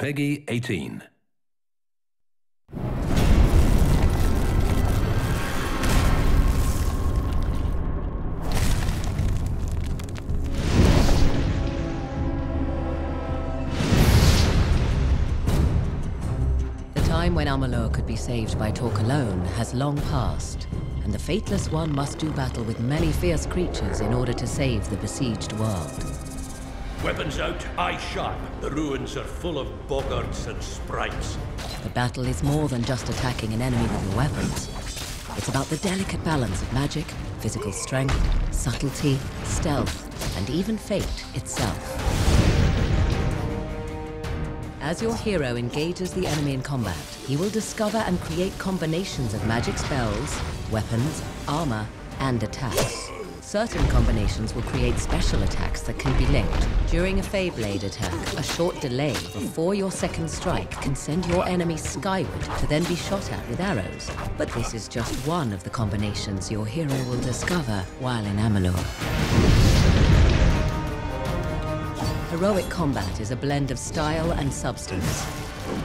Peggy 18. The time when Amalur could be saved by talk alone has long passed, and the Faithless One must do battle with many fierce creatures in order to save the besieged world. Weapons out, eyes sharp. The ruins are full of boggarts and sprites. The battle is more than just attacking an enemy with your weapons. It's about the delicate balance of magic, physical strength, subtlety, stealth, and even fate itself. As your hero engages the enemy in combat, he will discover and create combinations of magic spells, weapons, armor, and attacks. Certain combinations will create special attacks that can be linked. During a Feyblade attack, a short delay before your second strike can send your enemy skyward to then be shot at with arrows. But this is just one of the combinations your hero will discover while in Amalur. Heroic combat is a blend of style and substance.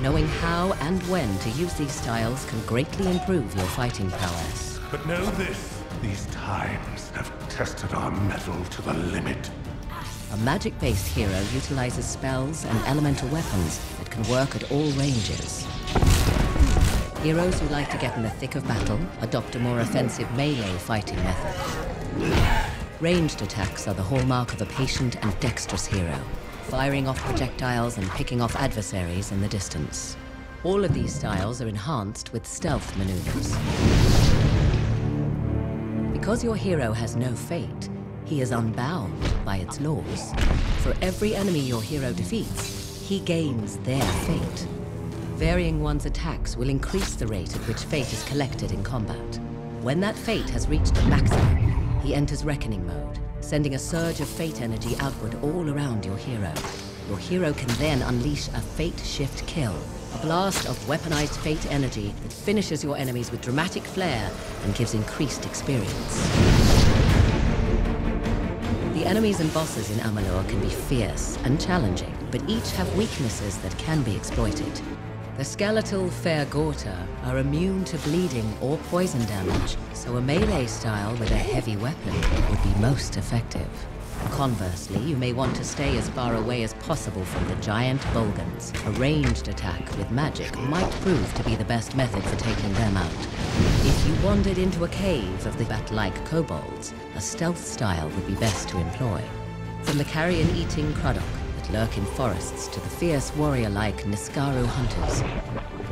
Knowing how and when to use these styles can greatly improve your fighting prowess. But know this. These times have tested our mettle to the limit. A magic-based hero utilizes spells and elemental weapons that can work at all ranges. Heroes who like to get in the thick of battle adopt a more offensive melee fighting method. Ranged attacks are the hallmark of a patient and dexterous hero, firing off projectiles and picking off adversaries in the distance. All of these styles are enhanced with stealth maneuvers. Because your hero has no fate, he is unbound by its laws. For every enemy your hero defeats, he gains their fate. Varying one's attacks will increase the rate at which fate is collected in combat. When that fate has reached a maximum, he enters Reckoning mode, sending a surge of fate energy outward all around your hero. Your hero can then unleash a fate shift kill, a blast of weaponized fate energy that finishes your enemies with dramatic flair and gives increased experience. The enemies and bosses in Amalur can be fierce and challenging, but each have weaknesses that can be exploited. The skeletal Fairgorta are immune to bleeding or poison damage, so a melee style with a heavy weapon would be most effective. Conversely, you may want to stay as far away as possible from the giant Bolgans. A ranged attack with magic might prove to be the best method for taking them out. If you wandered into a cave of the bat-like kobolds, a stealth style would be best to employ. From the carrion-eating Krudok that lurk in forests to the fierce warrior-like Niskaru hunters,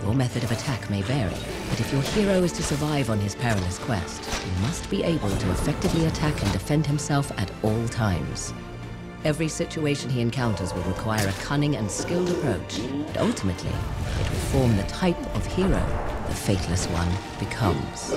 your method of attack may vary, but if your hero is to survive on his perilous quest, he must be able to effectively attack and defend himself at all times. Every situation he encounters will require a cunning and skilled approach, but ultimately, it will form the type of hero the Faithless One becomes.